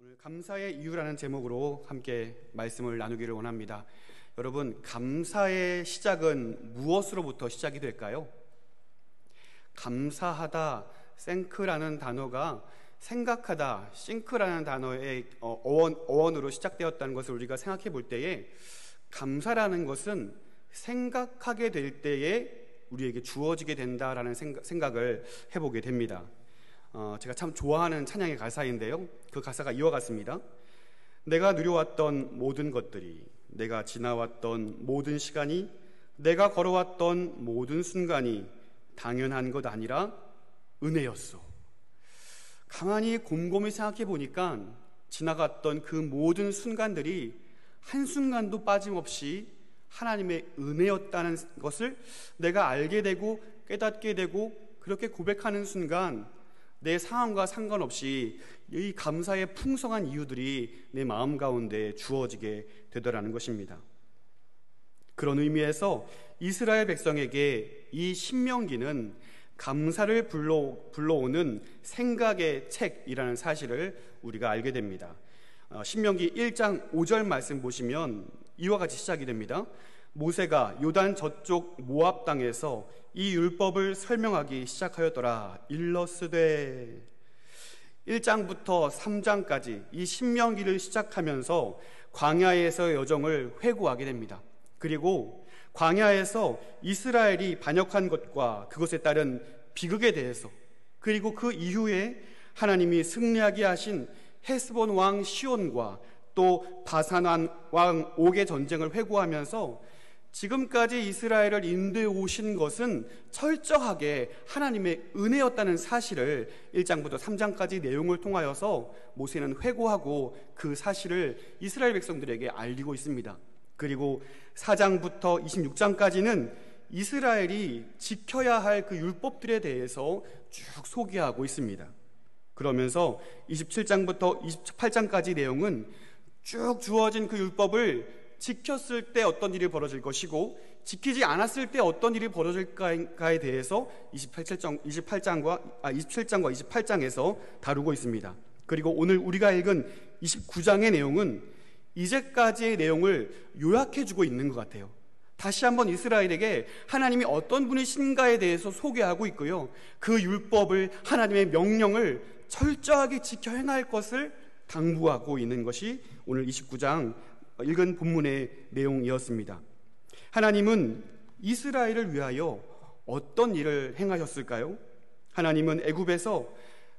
오늘 감사의 이유라는 제목으로 함께 말씀을 나누기를 원합니다. 여러분, 감사의 시작은 무엇으로부터 시작이 될까요? 감사하다, 생크라는 단어가 생각하다, 싱크라는 단어의 어원으로 시작되었다는 것을 우리가 생각해 볼 때에 감사라는 것은 생각하게 될 때에 우리에게 주어지게 된다라는 생각을 해보게 됩니다. 제가 참 좋아하는 찬양의 가사인데요, 그 가사가 이와 같습니다. 내가 누려왔던 모든 것들이, 내가 지나왔던 모든 시간이, 내가 걸어왔던 모든 순간이 당연한 것 아니라 은혜였소. 가만히 곰곰이 생각해 보니까 지나갔던 그 모든 순간들이 한순간도 빠짐없이 하나님의 은혜였다는 것을 내가 알게 되고 깨닫게 되고 그렇게 고백하는 순간 내 상황과 상관없이 이 감사의 풍성한 이유들이 내 마음 가운데 주어지게 되더라는 것입니다. 그런 의미에서 이스라엘 백성에게 이 신명기는 감사를 불러오는 생각의 책이라는 사실을 우리가 알게 됩니다. 신명기 1장 5절 말씀 보시면 이와 같이 시작이 됩니다. 모세가 요단 저쪽 모압 땅에서 이 율법을 설명하기 시작하였더라. 일러스되. 1장부터 3장까지 이 신명기를 시작하면서 광야에서의 여정을 회고하게 됩니다. 그리고 광야에서 이스라엘이 반역한 것과 그것에 따른 비극에 대해서, 그리고 그 이후에 하나님이 승리하게 하신 헤스본 왕 시온과 또 바산 왕 옥의 전쟁을 회고하면서 지금까지 이스라엘을 인도해 오신 것은 철저하게 하나님의 은혜였다는 사실을 1장부터 3장까지 내용을 통하여서 모세는 회고하고 그 사실을 이스라엘 백성들에게 알리고 있습니다. 그리고 4장부터 26장까지는 이스라엘이 지켜야 할 그 율법들에 대해서 쭉 소개하고 있습니다. 그러면서 27장부터 28장까지 내용은 쭉 주어진 그 율법을 지켰을 때 어떤 일이 벌어질 것이고 지키지 않았을 때 어떤 일이 벌어질까에 대해서 27장과 28장에서 다루고 있습니다. 그리고 오늘 우리가 읽은 29장의 내용은 이제까지의 내용을 요약해주고 있는 것 같아요. 다시 한번 이스라엘에게 하나님이 어떤 분이신가에 대해서 소개하고 있고요, 그 율법을, 하나님의 명령을 철저하게 지켜 행할 것을 당부하고 있는 것이 오늘 29장 읽은 본문의 내용이었습니다. 하나님은 이스라엘을 위하여 어떤 일을 행하셨을까요? 하나님은 애굽에서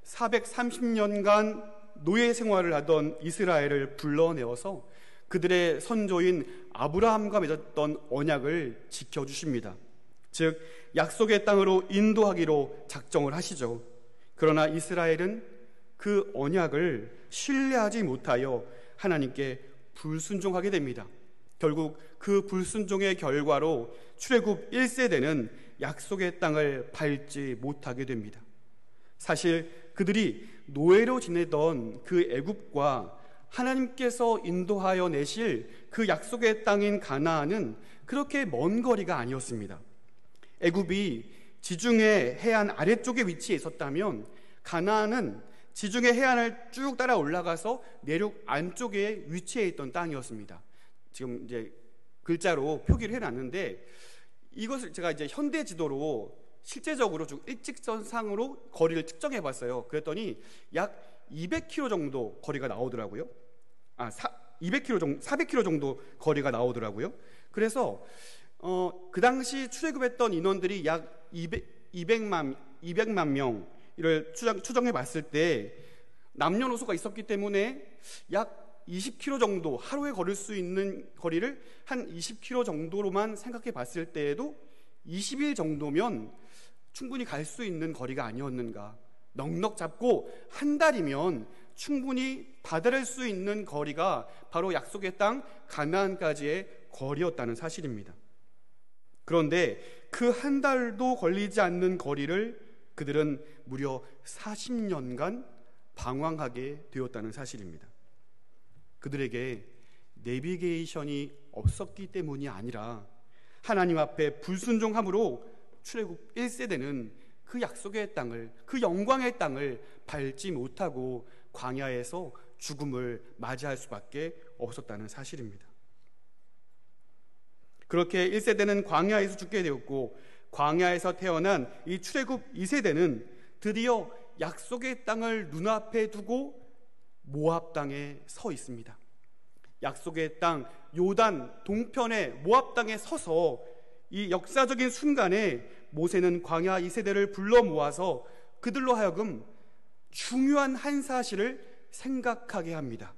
430년간 노예 생활을 하던 이스라엘을 불러내어서 그들의 선조인 아브라함과 맺었던 언약을 지켜주십니다. 즉 약속의 땅으로 인도하기로 작정을 하시죠. 그러나 이스라엘은 그 언약을 신뢰하지 못하여 하나님께 불순종하게 됩니다. 결국 그 불순종의 결과로 출애굽 1세대는 약속의 땅을 밟지 못하게 됩니다. 사실 그들이 노예로 지내던 그 애굽과 하나님께서 인도하여 내실 그 약속의 땅인 가나안은 그렇게 먼 거리가 아니었습니다. 애굽이 지중해 해안 아래쪽에 위치해 있었다면 가나안은 지중해 해안을 쭉 따라 올라가서 내륙 안쪽에 위치해 있던 땅이었습니다. 지금 이제 글자로 표기를 해놨는데 이것을 제가 이제 현대 지도로 실제적으로 좀 일직선상으로 거리를 측정해 봤어요. 그랬더니 약 200km 정도 거리가 나오더라고요. 400km 정도 거리가 나오더라고요. 그래서 그 당시 출애굽했던 인원들이 약 200만 명을 추정해 봤을 때 남녀노소가 있었기 때문에 약 20km 정도, 하루에 걸을 수 있는 거리를 한 20km 정도로만 생각해 봤을 때에도 20일 정도면 충분히 갈 수 있는 거리가 아니었는가. 넉넉 잡고 한 달이면 충분히 다다를 수 있는 거리가 바로 약속의 땅 가나안까지의 거리였다는 사실입니다. 그런데 그 한 달도 걸리지 않는 거리를 그들은 무려 40년간 방황하게 되었다는 사실입니다. 그들에게 내비게이션이 없었기 때문이 아니라 하나님 앞에 불순종함으로 출애굽 1세대는 그 약속의 땅을, 그 영광의 땅을 밟지 못하고 광야에서 죽음을 맞이할 수밖에 없었다는 사실입니다. 그렇게 1세대는 광야에서 죽게 되었고, 광야에서 태어난 이 출애굽 2세대는 드디어 약속의 땅을 눈앞에 두고 모압 땅에 서 있습니다. 약속의 땅 요단 동편의 모압 땅에 서서 이 역사적인 순간에 모세는 광야 2세대를 불러 모아서 그들로 하여금 중요한 한 사실을 생각하게 합니다.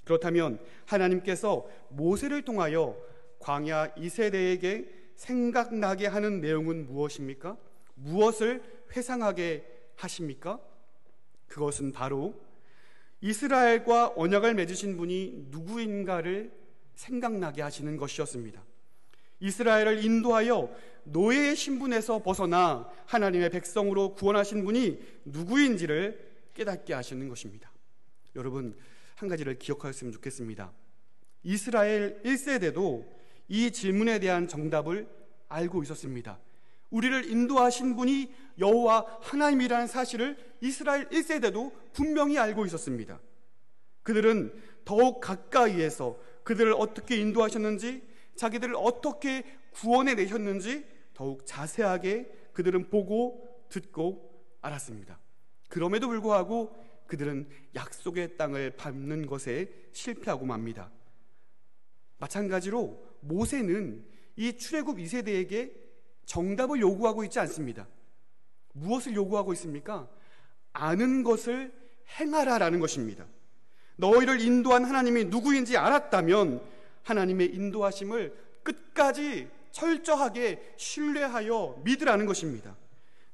그렇다면 하나님께서 모세를 통하여 광야 2세대에게 생각나게 하는 내용은 무엇입니까? 무엇을 회상하게 하십니까? 그것은 바로 이스라엘과 언약을 맺으신 분이 누구인가를 생각나게 하시는 것이었습니다. 이스라엘을 인도하여 노예의 신분에서 벗어나 하나님의 백성으로 구원하신 분이 누구인지를 깨닫게 하시는 것입니다. 여러분, 한 가지를 기억하셨으면 좋겠습니다. 이스라엘 1세대도 이 질문에 대한 정답을 알고 있었습니다. 우리를 인도하신 분이 여호와 하나님이라는 사실을 이스라엘 1세대도 분명히 알고 있었습니다. 그들은 더욱 가까이에서 그들을 어떻게 인도하셨는지, 자기들을 어떻게 구원해 내셨는지 더욱 자세하게 그들은 보고 듣고 알았습니다. 그럼에도 불구하고 그들은 약속의 땅을 밟는 것에 실패하고 맙니다. 마찬가지로 모세는 이 출애굽 2세대에게 정답을 요구하고 있지 않습니다. 무엇을 요구하고 있습니까? 아는 것을 행하라라는 것입니다. 너희를 인도한 하나님이 누구인지 알았다면 하나님의 인도하심을 끝까지 철저하게 신뢰하여 믿으라는 것입니다.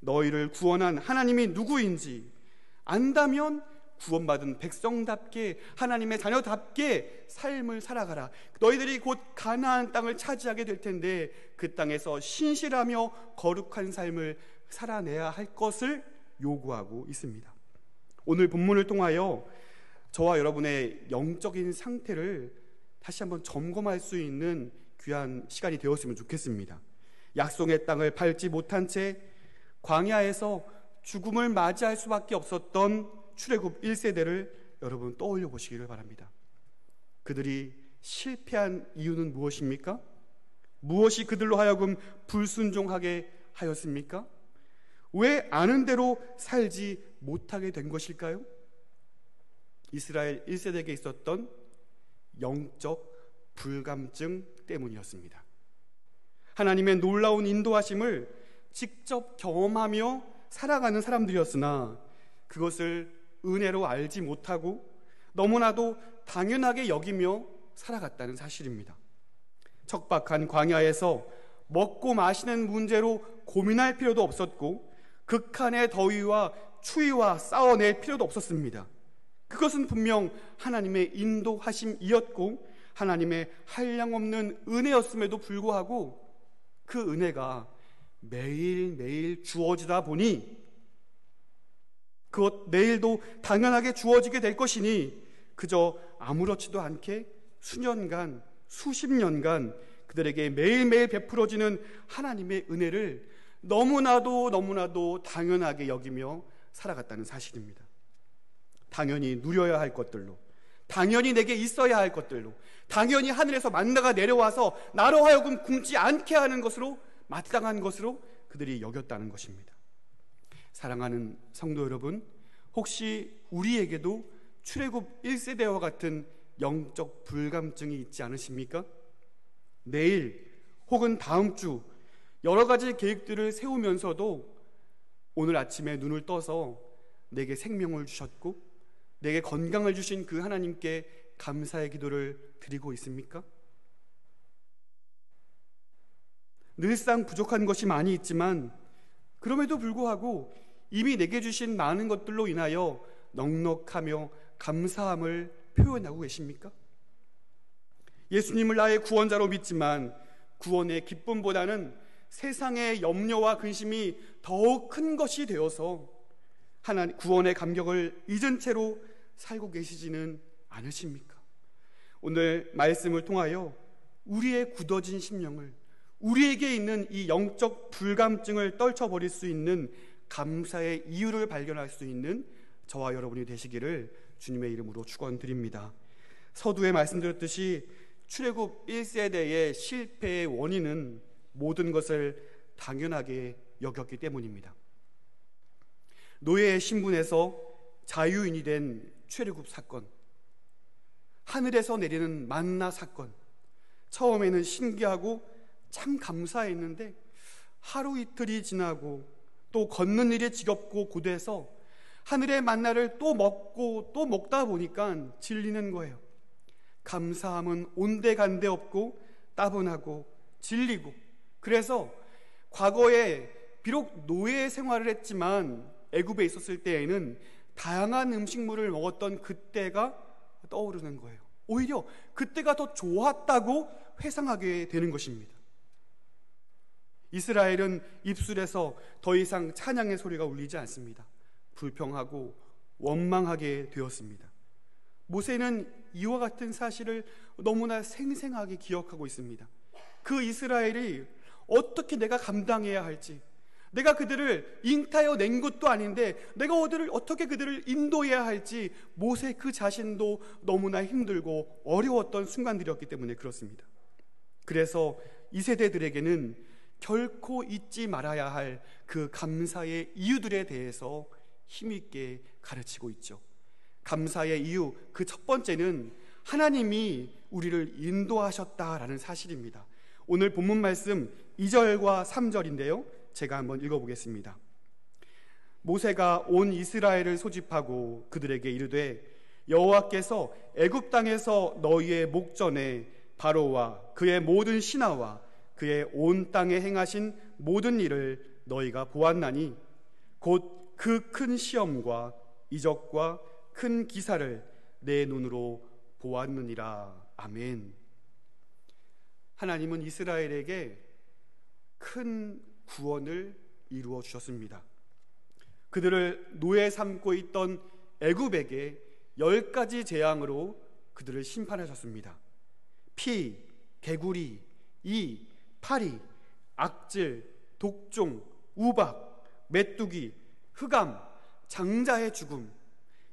너희를 구원한 하나님이 누구인지 안다면 구원받은 백성답게 하나님의 자녀답게 삶을 살아가라. 너희들이 곧 가나안 땅을 차지하게 될 텐데 그 땅에서 신실하며 거룩한 삶을 살아내야 할 것을 요구하고 있습니다. 오늘 본문을 통하여 저와 여러분의 영적인 상태를 다시 한번 점검할 수 있는 귀한 시간이 되었으면 좋겠습니다. 약속의 땅을 밟지 못한 채 광야에서 죽음을 맞이할 수밖에 없었던 출애굽 1세대를 여러분 떠올려 보시기를 바랍니다. 그들이 실패한 이유는 무엇입니까? 무엇이 그들로 하여금 불순종하게 하였습니까? 왜 아는 대로 살지 못하게 된 것일까요? 이스라엘 1세대에게 있었던 영적 불감증 때문이었습니다. 하나님의 놀라운 인도하심을 직접 경험하며 살아가는 사람들이었으나 그것을 은혜로 알지 못하고 너무나도 당연하게 여기며 살아갔다는 사실입니다. 척박한 광야에서 먹고 마시는 문제로 고민할 필요도 없었고 극한의 더위와 추위와 싸워낼 필요도 없었습니다. 그것은 분명 하나님의 인도하심이었고 하나님의 한량없는 은혜였음에도 불구하고 그 은혜가 매일매일 주어지다 보니 그것 내일도 당연하게 주어지게 될 것이니 그저 아무렇지도 않게 수년간, 수십 년간 그들에게 매일매일 베풀어지는 하나님의 은혜를 너무나도 당연하게 여기며 살아갔다는 사실입니다. 당연히 누려야 할 것들로, 당연히 내게 있어야 할 것들로, 당연히 하늘에서 만나가 내려와서 나로 하여금 굶지 않게 하는 것으로, 마땅한 것으로 그들이 여겼다는 것입니다. 사랑하는 성도 여러분, 혹시 우리에게도 출애굽 1세대와 같은 영적 불감증이 있지 않으십니까? 내일 혹은 다음 주 여러 가지 계획들을 세우면서도 오늘 아침에 눈을 떠서 내게 생명을 주셨고 내게 건강을 주신 그 하나님께 감사의 기도를 드리고 있습니까? 늘상 부족한 것이 많이 있지만 그럼에도 불구하고 이미 내게 주신 많은 것들로 인하여 넉넉하며 감사함을 표현하고 계십니까? 예수님을 나의 구원자로 믿지만 구원의 기쁨보다는 세상의 염려와 근심이 더욱 큰 것이 되어서 하나님 구원의 감격을 잊은 채로 살고 계시지는 않으십니까? 오늘 말씀을 통하여 우리의 굳어진 심령을, 우리에게 있는 이 영적 불감증을 떨쳐버릴 수 있는 감사의 이유를 발견할 수 있는 저와 여러분이 되시기를 주님의 이름으로 축원드립니다. 서두에 말씀드렸듯이 출애굽 1세대의 실패의 원인은 모든 것을 당연하게 여겼기 때문입니다. 노예의 신분에서 자유인이 된 출애굽 사건, 하늘에서 내리는 만나 사건, 처음에는 신기하고 참 감사했는데 하루 이틀이 지나고 또 걷는 일이 지겹고 고돼서 하늘의 만나를 또 먹고 또 먹다 보니까 질리는 거예요. 감사함은 온데간데 없고 따분하고 질리고, 그래서 과거에 비록 노예 생활을 했지만 애굽에 있었을 때에는 다양한 음식물을 먹었던 그때가 떠오르는 거예요. 오히려 그때가 더 좋았다고 회상하게 되는 것입니다. 이스라엘은 입술에서 더 이상 찬양의 소리가 울리지 않습니다. 불평하고 원망하게 되었습니다. 모세는 이와 같은 사실을 너무나 생생하게 기억하고 있습니다. 그 이스라엘이 어떻게 내가 감당해야 할지, 내가 그들을 잉타여 낸 것도 아닌데 내가 어떻게 그들을 인도해야 할지 모세 그 자신도 너무나 힘들고 어려웠던 순간들이었기 때문에 그렇습니다. 그래서 이 세대들에게는 결코 잊지 말아야 할 그 감사의 이유들에 대해서 힘있게 가르치고 있죠. 감사의 이유, 그 첫 번째는 하나님이 우리를 인도하셨다라는 사실입니다. 오늘 본문 말씀 2절과 3절인데요, 제가 한번 읽어보겠습니다. 모세가 온 이스라엘을 소집하고 그들에게 이르되 여호와께서 애굽 땅에서 너희의 목전에 바로와 그의 모든 신하와 그의 온 땅에 행하신 모든 일을 너희가 보았나니 곧 그 큰 시험과 이적과 큰 기사를 내 눈으로 보았느니라. 아멘. 하나님은 이스라엘에게 큰 구원을 이루어 주셨습니다. 그들을 노예 삼고 있던 애굽에게 10가지 재앙으로 그들을 심판하셨습니다. 피, 개구리, 이, 파리, 악질, 독종, 우박, 메뚜기, 흑암, 장자의 죽음,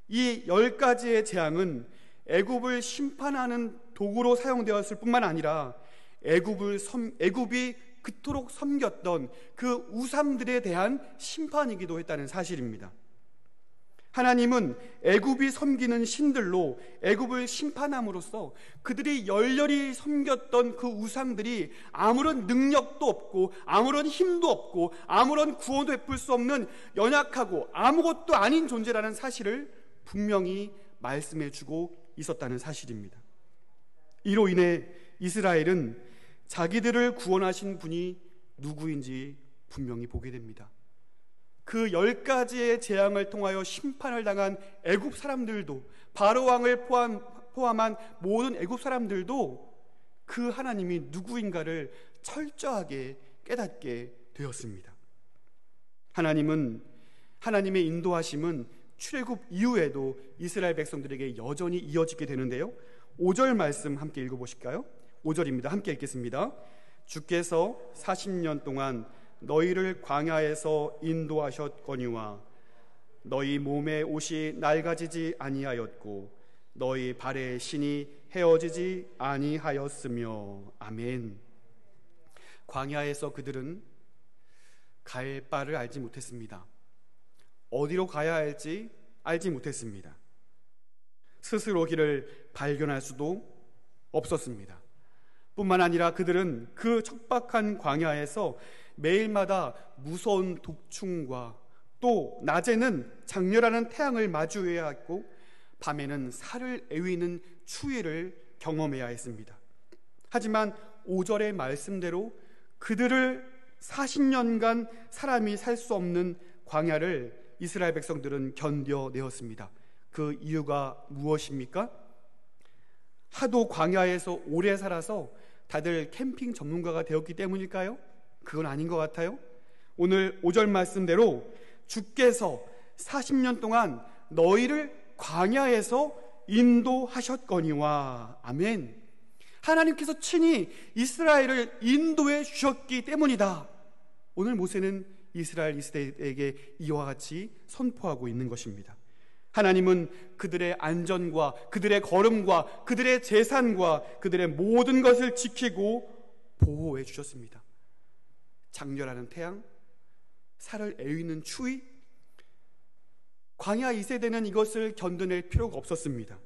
이 10가지의 재앙은 애굽을 심판하는 도구로 사용되었을 뿐만 아니라 애굽이 그토록 섬겼던 그 우상들에 대한 심판이기도 했다는 사실입니다. 하나님은 애굽이 섬기는 신들로 애굽을 심판함으로써 그들이 열렬히 섬겼던 그 우상들이 아무런 능력도 없고 아무런 힘도 없고 아무런 구원도 베풀 수 없는 연약하고 아무것도 아닌 존재라는 사실을 분명히 말씀해주고 있었다는 사실입니다. 이로 인해 이스라엘은 자기들을 구원하신 분이 누구인지 분명히 보게 됩니다. 그 10가지의 재앙을 통하여 심판을 당한 애굽 사람들도, 바로 왕을 포함한 모든 애굽 사람들도 그 하나님이 누구인가를 철저하게 깨닫게 되었습니다. 하나님의 인도하심은 출애굽 이후에도 이스라엘 백성들에게 여전히 이어지게 되는데요, 5절 말씀 함께 읽어보실까요? 5절입니다. 함께 읽겠습니다. 주께서 40년 동안 너희를 광야에서 인도하셨거니와 너희 몸의 옷이 낡아지지 아니하였고 너희 발의 신이 헤어지지 아니하였으며. 아멘. 광야에서 그들은 갈 바를 알지 못했습니다. 어디로 가야 할지 알지 못했습니다. 스스로 길을 발견할 수도 없었습니다. 뿐만 아니라 그들은 그 척박한 광야에서 매일마다 무서운 독충과 또 낮에는 장렬하는 태양을 마주해야 했고 밤에는 살을 애위는 추위를 경험해야 했습니다. 하지만 5절의 말씀대로 그들을 40년간 사람이 살 수 없는 광야를 이스라엘 백성들은 견뎌내었습니다. 그 이유가 무엇입니까? 하도 광야에서 오래 살아서 다들 캠핑 전문가가 되었기 때문일까요? 그건 아닌 것 같아요. 오늘 5절 말씀대로 주께서 40년 동안 너희를 광야에서 인도하셨거니와. 아멘. 하나님께서 친히 이스라엘을 인도해 주셨기 때문이다. 오늘 모세는 이스라엘 이스라엘에게 이와 같이 선포하고 있는 것입니다. 하나님은 그들의 안전과 그들의 걸음과 그들의 재산과 그들의 모든 것을 지키고 보호해 주셨습니다. 장렬하는 태양, 살을 애위는 추위, 광야 2세대는 이것을 견뎌낼 필요가 없었습니다.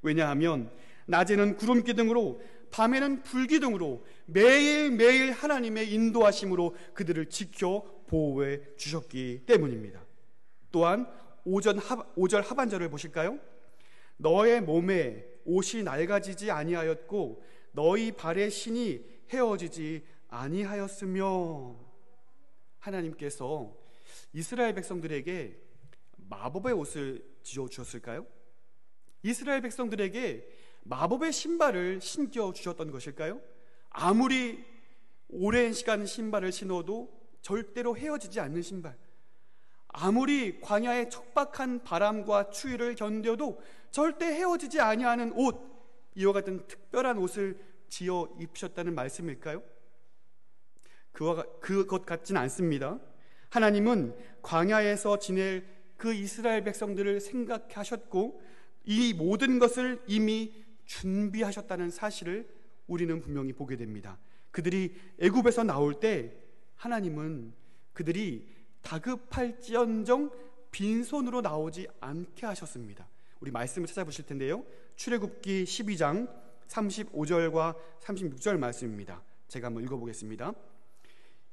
왜냐하면 낮에는 구름 기둥으로 밤에는 불 기둥으로 매일매일 하나님의 인도하심으로 그들을 지켜 보호해 주셨기 때문입니다. 또한 5절 하반절을 보실까요? 너의 몸에 옷이 낡아지지 아니하였고 너희 발의 신이 헤어지지 아니하였으며, 하나님께서 이스라엘 백성들에게 마법의 옷을 지어주셨을까요? 이스라엘 백성들에게 마법의 신발을 신겨 주셨던 것일까요? 아무리 오랜 시간 신발을 신어도 절대로 헤어지지 않는 신발, 아무리 광야의 척박한 바람과 추위를 견뎌도 절대 헤어지지 아니하는 옷, 이와 같은 특별한 옷을 지어 입으셨다는 말씀일까요? 그것 같지는 않습니다. 하나님은 광야에서 지낼 그 이스라엘 백성들을 생각하셨고 이 모든 것을 이미 준비하셨다는 사실을 우리는 분명히 보게 됩니다. 그들이 애굽에서 나올 때 하나님은 그들이 다급할지언정 빈손으로 나오지 않게 하셨습니다. 우리 말씀을 찾아보실 텐데요, 출애굽기 12장 35절과 36절 말씀입니다. 제가 한번 읽어보겠습니다.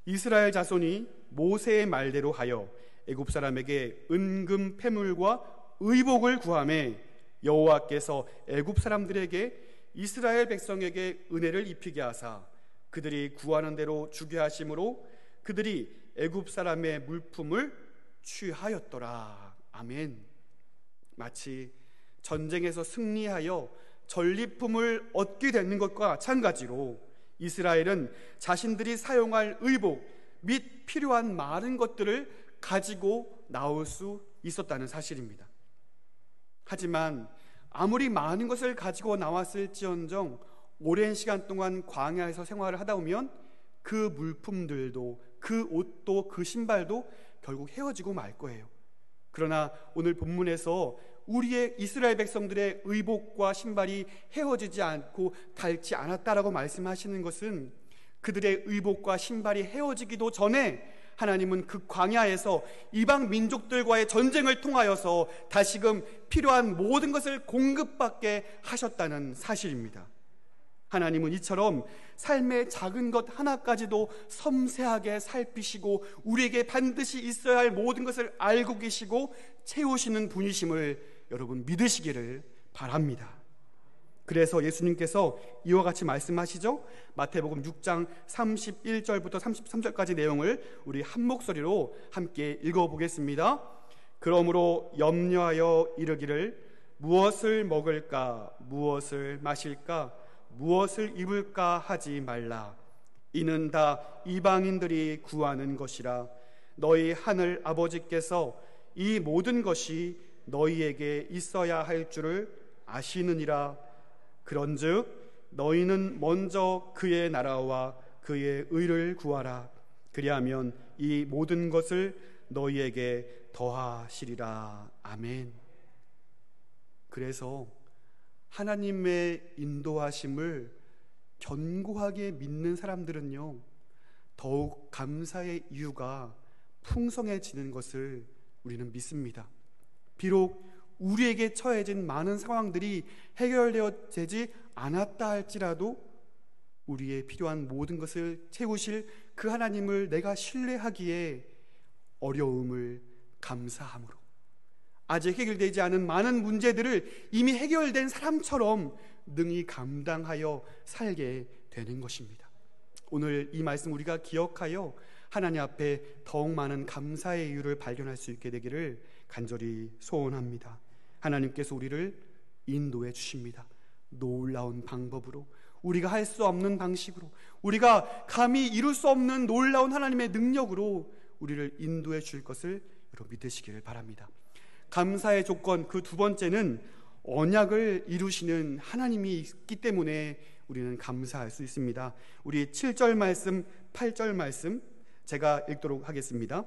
이스라엘 자손이 모세의 말대로 하여 애굽 사람에게 은금 패물과 의복을 구하매 여호와께서 애굽 사람들에게 이스라엘 백성에게 은혜를 입히게 하사 그들이 구하는 대로 주게 하심으로 그들이 애굽 사람의 물품을 취하였더라. 아멘. 마치 전쟁에서 승리하여 전리품을 얻게 되는 것과 마찬가지로 이스라엘은 자신들이 사용할 의복 및 필요한 많은 것들을 가지고 나올 수 있었다는 사실입니다. 하지만 아무리 많은 것을 가지고 나왔을지언정 오랜 시간 동안 광야에서 생활을 하다 보면 그 물품들도, 그 옷도, 그 신발도 결국 헤어지고 말 거예요. 그러나 오늘 본문에서 우리의 이스라엘 백성들의 의복과 신발이 헤어지지 않고 닳지 않았다라고 말씀하시는 것은 그들의 의복과 신발이 헤어지기도 전에 하나님은 그 광야에서 이방 민족들과의 전쟁을 통하여서 다시금 필요한 모든 것을 공급받게 하셨다는 사실입니다. 하나님은 이처럼 삶의 작은 것 하나까지도 섬세하게 살피시고 우리에게 반드시 있어야 할 모든 것을 알고 계시고 채우시는 분이심을 여러분 믿으시기를 바랍니다. 그래서 예수님께서 이와 같이 말씀하시죠. 마태복음 6장 31절부터 33절까지 내용을 우리 한 목소리로 함께 읽어보겠습니다. 그러므로 염려하여 이르기를 무엇을 먹을까, 무엇을 마실까, 무엇을 입을까 하지 말라. 이는 다 이방인들이 구하는 것이라. 너희 하늘 아버지께서 이 모든 것이 너희에게 있어야 할 줄을 아시느니라. 그런즉 너희는 먼저 그의 나라와 그의 의를 구하라. 그리하면 이 모든 것을 너희에게 더하시리라. 아멘. 그래서 하나님의 인도하심을 견고하게 믿는 사람들은요, 더욱 감사의 이유가 풍성해지는 것을 우리는 믿습니다. 비록 우리에게 처해진 많은 상황들이 해결되지 않았다 할지라도 우리의 필요한 모든 것을 채우실 그 하나님을 내가 신뢰하기에 어려움을 감사함으로 아직 해결되지 않은 많은 문제들을 이미 해결된 사람처럼 능히 감당하여 살게 되는 것입니다. 오늘 이 말씀 우리가 기억하여 하나님 앞에 더욱 많은 감사의 이유를 발견할 수 있게 되기를 간절히 소원합니다. 하나님께서 우리를 인도해 주십니다. 놀라운 방법으로, 우리가 할 수 없는 방식으로, 우리가 감히 이룰 수 없는 놀라운 하나님의 능력으로 우리를 인도해 줄 것을 여러분 믿으시기를 바랍니다. 감사의 조건 그 두 번째는 언약을 이루시는 하나님이 있기 때문에 우리는 감사할 수 있습니다. 우리 7절 말씀, 8절 말씀 제가 읽도록 하겠습니다.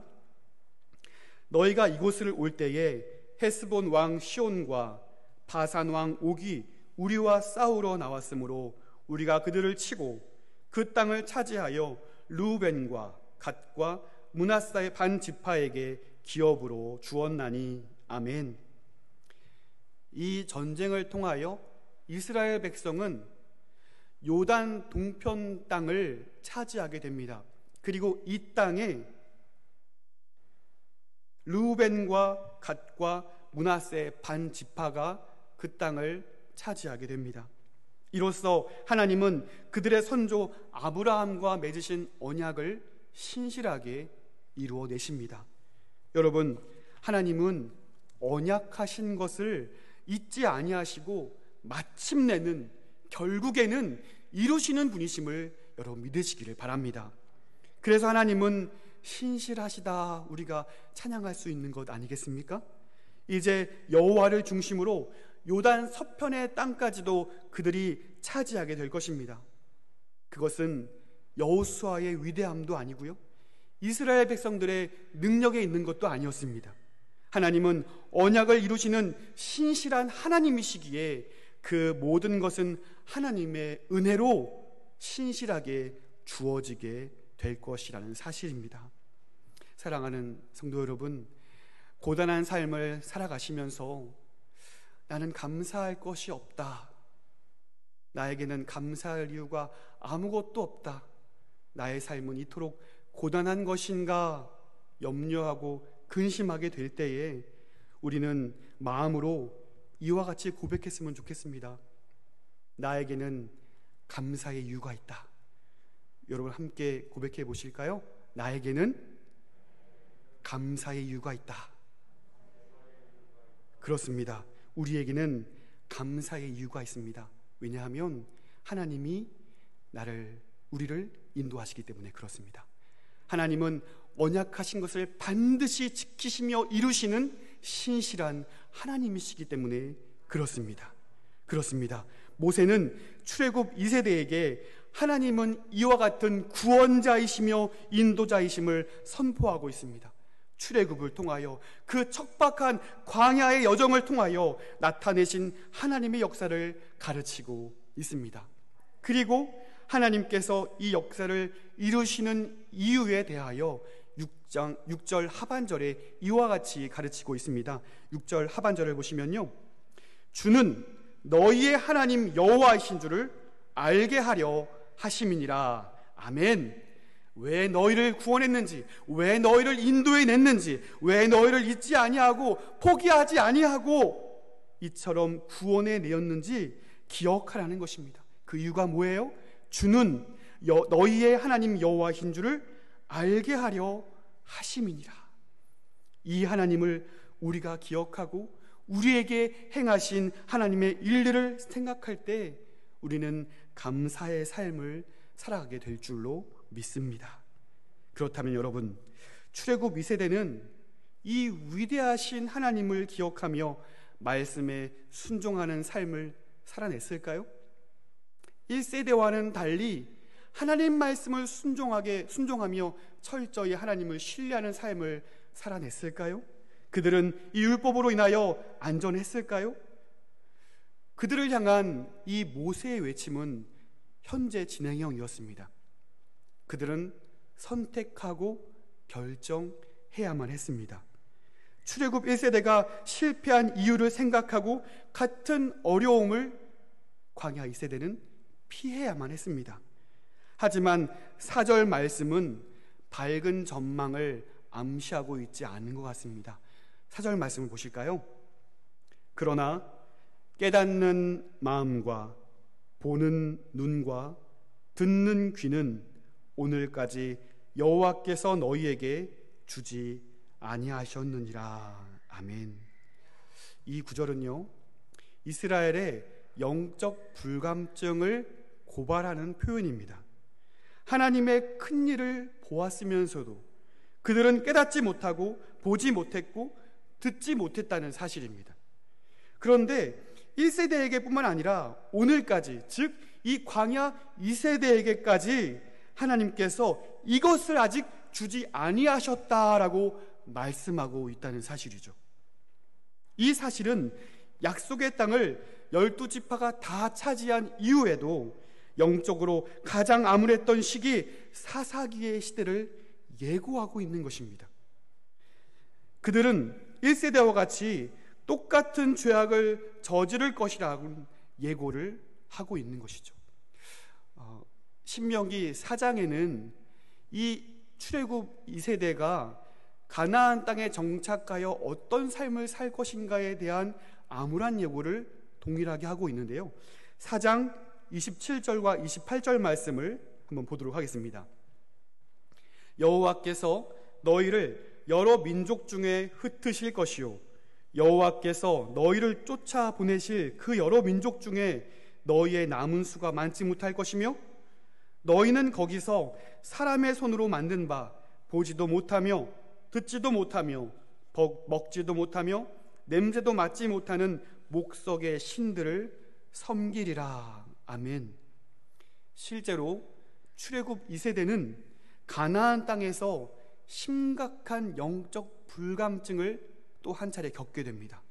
너희가 이곳을 올 때에 헤스본 왕 시온과 바산 왕 옥이 우리와 싸우러 나왔으므로 우리가 그들을 치고 그 땅을 차지하여 르우벤과 갓과 므낫사의 반 지파에게 기업으로 주었나니. 아멘. 이 전쟁을 통하여 이스라엘 백성은 요단 동편 땅을 차지하게 됩니다. 그리고 이 땅에 르우벤과 갓과 므낫세 반 지파가 그 땅을 차지하게 됩니다. 이로써 하나님은 그들의 선조 아브라함과 맺으신 언약을 신실하게 이루어내십니다. 여러분, 하나님은 언약하신 것을 잊지 아니하시고 마침내는 결국에는 이루시는 분이심을 여러분 믿으시기를 바랍니다. 그래서 하나님은 신실하시다 우리가 찬양할 수 있는 것 아니겠습니까? 이제 여호와를 중심으로 요단 서편의 땅까지도 그들이 차지하게 될 것입니다. 그것은 여호수아의 위대함도 아니고요, 이스라엘 백성들의 능력에 있는 것도 아니었습니다. 하나님은 언약을 이루시는 신실한 하나님이시기에 그 모든 것은 하나님의 은혜로 신실하게 주어지게 될 것이라는 사실입니다. 사랑하는 성도 여러분, 고단한 삶을 살아가시면서 나는 감사할 것이 없다, 나에게는 감사할 이유가 아무것도 없다, 나의 삶은 이토록 고단한 것인가 염려하고 근심하게 될 때에 우리는 마음으로 이와 같이 고백했으면 좋겠습니다. 나에게는 감사의 이유가 있다. 여러분 함께 고백해 보실까요? 나에게는 감사의 이유가 있다. 그렇습니다. 우리에게는 감사의 이유가 있습니다. 왜냐하면 하나님이 우리를 인도하시기 때문에 그렇습니다. 하나님은 언약하신 것을 반드시 지키시며 이루시는 신실한 하나님이시기 때문에 그렇습니다. 모세는 출애굽 2세대에게 하나님은 이와 같은 구원자이시며 인도자이심을 선포하고 있습니다. 출애굽을 통하여 그 척박한 광야의 여정을 통하여 나타내신 하나님의 역사를 가르치고 있습니다. 그리고 하나님께서 이 역사를 이루시는 이유에 대하여 6절 하반절에 이와 같이 가르치고 있습니다. 6절 하반절을 보시면요, 주는 너희의 하나님 여호와이신 줄을 알게 하려 하심이니라. 아멘. 왜 너희를 구원했는지, 왜 너희를 인도해냈는지, 왜 너희를 잊지 아니하고 포기하지 아니하고 이처럼 구원해내었는지 기억하라는 것입니다. 그 이유가 뭐예요? 주는 너희의 하나님 여호와이신 줄을 알게 하려 하심이니라. 이 하나님을 우리가 기억하고 우리에게 행하신 하나님의 일들을 생각할 때 우리는 감사의 삶을 살아가게 될 줄로 믿습니다. 그렇다면 여러분, 출애굽 2세대는 이 위대하신 하나님을 기억하며 말씀에 순종하는 삶을 살아냈을까요? 1세대와는 달리 하나님 말씀을 순종하며 철저히 하나님을 신뢰하는 삶을 살아냈을까요? 그들은 이 율법으로 인하여 안전했을까요? 그들을 향한 이 모세의 외침은 현재 진행형이었습니다. 그들은 선택하고 결정해야만 했습니다. 출애굽 1세대가 실패한 이유를 생각하고 같은 어려움을 광야 2세대는 피해야만 했습니다. 하지만 4절 말씀은 밝은 전망을 암시하고 있지 않은 것 같습니다. 4절 말씀을 보실까요? 그러나 깨닫는 마음과 보는 눈과 듣는 귀는 오늘까지 여호와께서 너희에게 주지 아니하셨느니라. 아멘. 이 구절은요, 이스라엘의 영적 불감증을 고발하는 표현입니다. 하나님의 큰 일을 보았으면서도 그들은 깨닫지 못하고 보지 못했고 듣지 못했다는 사실입니다. 그런데 1세대에게 뿐만 아니라 오늘까지, 즉 이 광야 2세대에게까지 하나님께서 이것을 아직 주지 아니하셨다라고 말씀하고 있다는 사실이죠. 이 사실은 약속의 땅을 12지파가 다 차지한 이후에도 영적으로 가장 암울했던 시기 사사기의 시대를 예고하고 있는 것입니다. 그들은 1세대와 같이 똑같은 죄악을 저지를 것이라고 예고를 하고 있는 것이죠. 신명기 4장에는 이 출애굽 2세대가 가나안 땅에 정착하여 어떤 삶을 살 것인가에 대한 암울한 예고를 동일하게 하고 있는데요. 4장 27절과 28절 말씀을 한번 보도록 하겠습니다. 여호와께서 너희를 여러 민족 중에 흩으실 것이요 여호와께서 너희를 쫓아 보내실 그 여러 민족 중에 너희의 남은 수가 많지 못할 것이며 너희는 거기서 사람의 손으로 만든 바 보지도 못하며 듣지도 못하며 먹지도 못하며 냄새도 맡지 못하는 목석의 신들을 섬기리라. 아멘. 실제로 출애굽 2세대는 가나안 땅에서 심각한 영적 불감증을 또 한 차례 겪게 됩니다.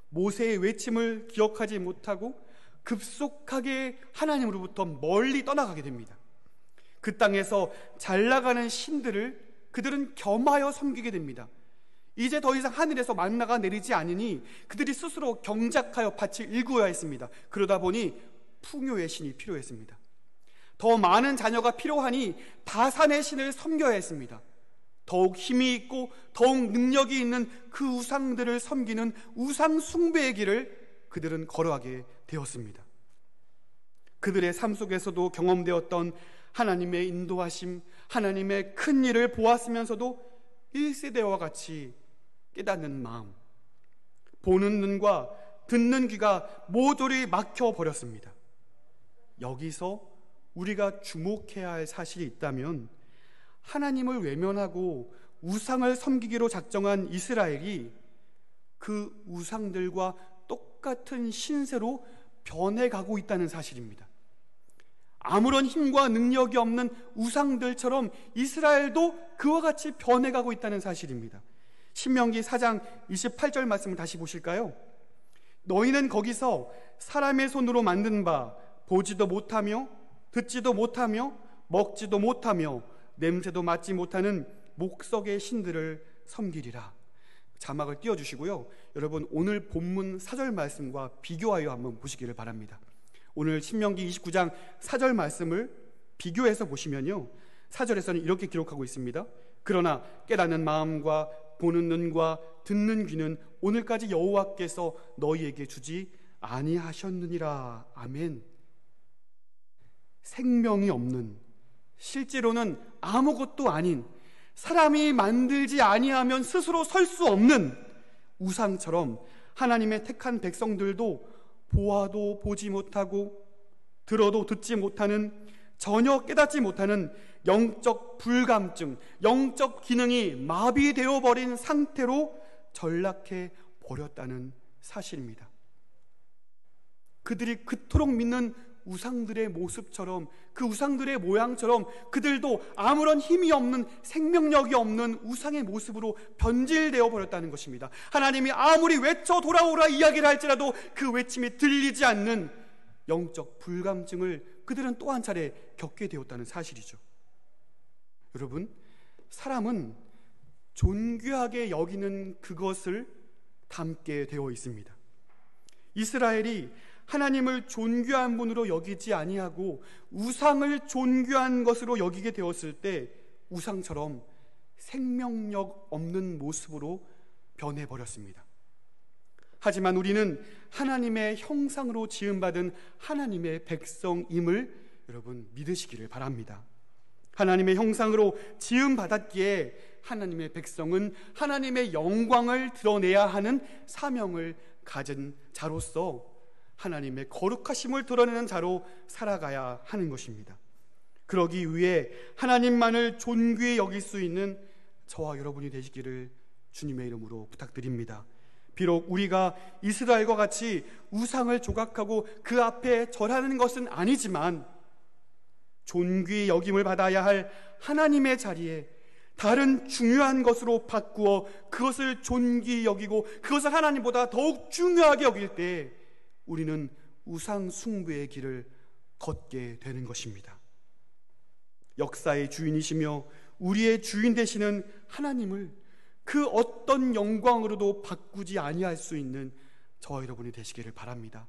모세의 외침을 기억하지 못하고 급속하게 하나님으로부터 멀리 떠나가게 됩니다. 그 땅에서 잘 나가는 신들을 그들은 겸하여 섬기게 됩니다. 이제 더 이상 하늘에서 만나가 내리지 않으니 그들이 스스로 경작하여 밭을 일구어야 했습니다. 그러다 보니 풍요의 신이 필요했습니다. 더 많은 자녀가 필요하니 바산의 신을 섬겨야 했습니다. 더욱 힘이 있고 더욱 능력이 있는 그 우상들을 섬기는 우상 숭배의 길을 그들은 걸어가게 되었습니다. 그들의 삶 속에서도 경험되었던 하나님의 인도하심, 하나님의 큰 일을 보았으면서도 1세대와 같이 깨닫는 마음, 보는 눈과 듣는 귀가 모조리 막혀버렸습니다. 여기서 우리가 주목해야 할 사실이 있다면 하나님을 외면하고 우상을 섬기기로 작정한 이스라엘이 그 우상들과 똑같은 신세로 변해가고 있다는 사실입니다. 아무런 힘과 능력이 없는 우상들처럼 이스라엘도 그와 같이 변해가고 있다는 사실입니다. 신명기 4장 28절 말씀을 다시 보실까요? 너희는 거기서 사람의 손으로 만든 바 보지도 못하며 듣지도 못하며 먹지도 못하며 냄새도 맡지 못하는 목석의 신들을 섬기리라. 자막을 띄워주시고요. 여러분 오늘 본문 4절 말씀과 비교하여 한번 보시기를 바랍니다. 오늘 신명기 29장 4절 말씀을 비교해서 보시면요, 4절에서는 이렇게 기록하고 있습니다. 그러나 깨닫는 마음과 보는 눈과 듣는 귀는 오늘까지 여호와께서 너희에게 주지 아니하셨느니라. 아멘. 생명이 없는, 실제로는 아무것도 아닌, 사람이 만들지 아니하면 스스로 설 수 없는 우상처럼 하나님의 택한 백성들도 보아도 보지 못하고 들어도 듣지 못하는, 전혀 깨닫지 못하는 영적 불감증, 영적 기능이 마비되어 버린 상태로 전락해 버렸다는 사실입니다. 그들이 그토록 믿는 우상들의 모습처럼, 그 우상들의 모양처럼 그들도 아무런 힘이 없는, 생명력이 없는 우상의 모습으로 변질되어 버렸다는 것입니다. 하나님이 아무리 외쳐 돌아오라 이야기를 할지라도 그 외침이 들리지 않는 영적 불감증을 그들은 또 한 차례 겪게 되었다는 사실이죠. 여러분, 사람은 존귀하게 여기는 그것을 담게 되어 있습니다. 이스라엘이 하나님을 존귀한 분으로 여기지 아니하고 우상을 존귀한 것으로 여기게 되었을 때 우상처럼 생명력 없는 모습으로 변해버렸습니다. 하지만 우리는 하나님의 형상으로 지음받은 하나님의 백성임을 여러분 믿으시기를 바랍니다. 하나님의 형상으로 지음받았기에 하나님의 백성은 하나님의 영광을 드러내야 하는 사명을 가진 자로서 하나님의 거룩하심을 드러내는 자로 살아가야 하는 것입니다. 그러기 위해 하나님만을 존귀히 여길 수 있는 저와 여러분이 되시기를 주님의 이름으로 부탁드립니다. 비록 우리가 이스라엘과 같이 우상을 조각하고 그 앞에 절하는 것은 아니지만 존귀히 여김을 받아야 할 하나님의 자리에 다른 중요한 것으로 바꾸어 그것을 존귀 여기고 그것을 하나님보다 더욱 중요하게 여길 때 우리는 우상 숭배의 길을 걷게 되는 것입니다. 역사의 주인이시며 우리의 주인 되시는 하나님을 그 어떤 영광으로도 바꾸지 아니할 수 있는 저와 여러분이 되시기를 바랍니다.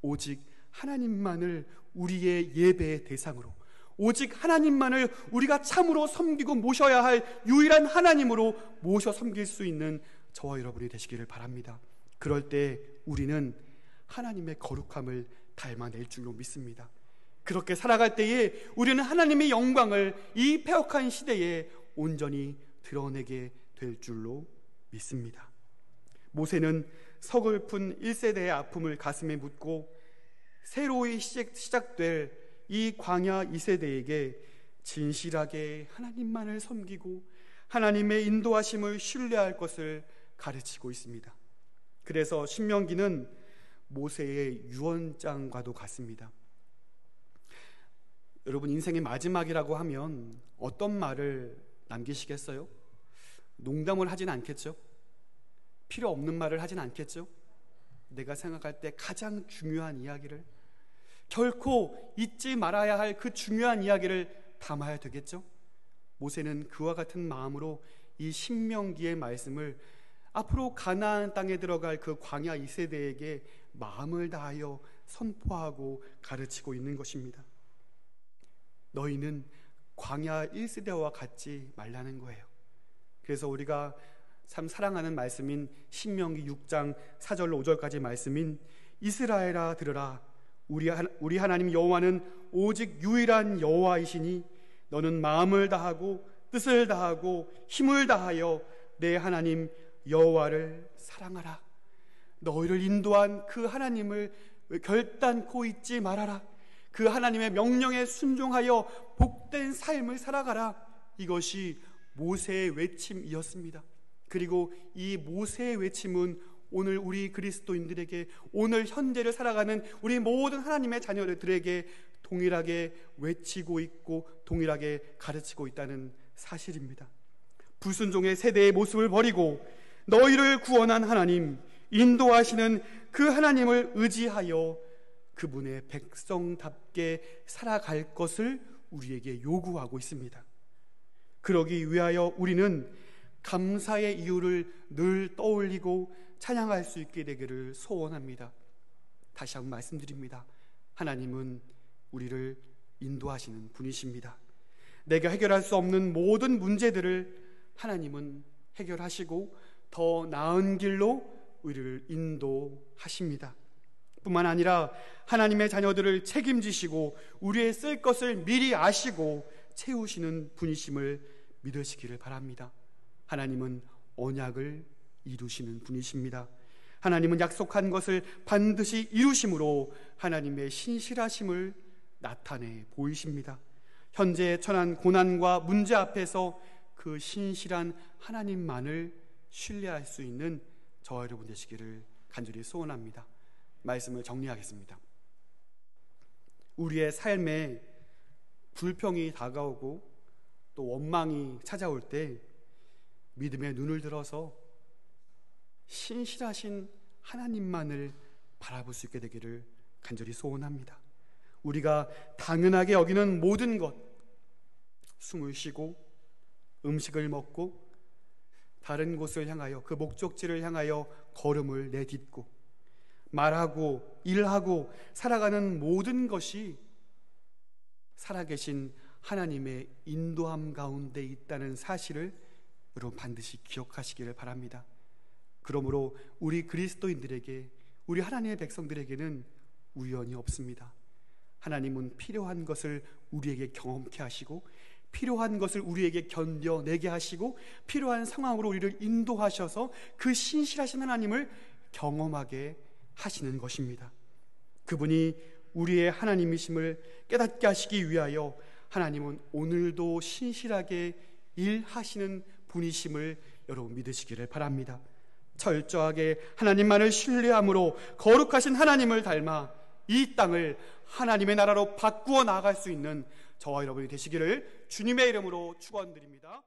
오직 하나님만을 우리의 예배의 대상으로, 오직 하나님만을 우리가 참으로 섬기고 모셔야 할 유일한 하나님으로 모셔 섬길 수 있는 저와 여러분이 되시기를 바랍니다. 그럴 때 우리는 하나님의 거룩함을 닮아낼 줄로 믿습니다. 그렇게 살아갈 때에 우리는 하나님의 영광을 이 패역한 시대에 온전히 드러내게 될 줄로 믿습니다. 모세는 서글픈 1세대의 아픔을 가슴에 묻고 새로이 시작될 이 광야 2세대에게 진실하게 하나님만을 섬기고 하나님의 인도하심을 신뢰할 것을 가르치고 있습니다. 그래서 신명기는 모세의 유언장과도 같습니다. 여러분, 인생의 마지막이라고 하면 어떤 말을 남기시겠어요? 농담을 하진 않겠죠? 필요 없는 말을 하진 않겠죠? 내가 생각할 때 가장 중요한 이야기를, 결코 잊지 말아야 할 그 중요한 이야기를 담아야 되겠죠? 모세는 그와 같은 마음으로 이 신명기의 말씀을 앞으로 가나안 땅에 들어갈 그 광야 2세대에게 마음을 다하여 선포하고 가르치고 있는 것입니다. 너희는 광야 1세대와 같지 말라는 거예요. 그래서 우리가 참 사랑하는 말씀인 신명기 6장 4절로 5절까지 말씀인 이스라엘아 들으라, 우리 하나님 여호와는 오직 유일한 여호와이시니 너는 마음을 다하고 뜻을 다하고 힘을 다하여 내 하나님 여호와를 사랑하라. 너희를 인도한 그 하나님을 결단코 잊지 말아라. 그 하나님의 명령에 순종하여 복된 삶을 살아가라. 이것이 모세의 외침이었습니다. 그리고 이 모세의 외침은 오늘 우리 그리스도인들에게, 오늘 현재를 살아가는 우리 모든 하나님의 자녀들에게 동일하게 외치고 있고 동일하게 가르치고 있다는 사실입니다. 불순종의 세대의 모습을 버리고 너희를 구원한 하나님, 인도하시는 그 하나님을 의지하여 그분의 백성답게 살아갈 것을 우리에게 요구하고 있습니다. 그러기 위하여 우리는 감사의 이유를 늘 떠올리고 찬양할 수 있게 되기를 소원합니다. 다시 한번 말씀드립니다. 하나님은 우리를 인도하시는 분이십니다. 내가 해결할 수 없는 모든 문제들을 하나님은 해결하시고 더 나은 길로 우리를 인도하십니다. 뿐만 아니라 하나님의 자녀들을 책임지시고 우리의 쓸 것을 미리 아시고 채우시는 분이심을 믿으시기를 바랍니다. 하나님은 언약을 이루시는 분이십니다. 하나님은 약속한 것을 반드시 이루심으로 하나님의 신실하심을 나타내 보이십니다. 현재 처한 고난과 문제 앞에서 그 신실한 하나님만을 신뢰할 수 있는 저와 여러분 되시기를 간절히 소원합니다. 말씀을 정리하겠습니다. 우리의 삶에 불평이 다가오고 또 원망이 찾아올 때 믿음의 눈을 들어서 신실하신 하나님만을 바라볼 수 있게 되기를 간절히 소원합니다. 우리가 당연하게 여기는 모든 것, 숨을 쉬고 음식을 먹고 다른 곳을 향하여, 그 목적지를 향하여 걸음을 내딛고 말하고 일하고 살아가는 모든 것이 살아계신 하나님의 인도함 가운데 있다는 사실을 여러분 반드시 기억하시기를 바랍니다. 그러므로 우리 그리스도인들에게, 우리 하나님의 백성들에게는 우연이 없습니다. 하나님은 필요한 것을 우리에게 경험케 하시고 필요한 것을 우리에게 견뎌내게 하시고 필요한 상황으로 우리를 인도하셔서 그 신실하신 하나님을 경험하게 하시는 것입니다. 그분이 우리의 하나님이심을 깨닫게 하시기 위하여 하나님은 오늘도 신실하게 일하시는 분이심을 여러분 믿으시기를 바랍니다. 철저하게 하나님만을 신뢰함으로 거룩하신 하나님을 닮아 이 땅을 하나님의 나라로 바꾸어 나아갈 수 있는 저와 여러분이 되시기를 주님의 이름으로 축원드립니다.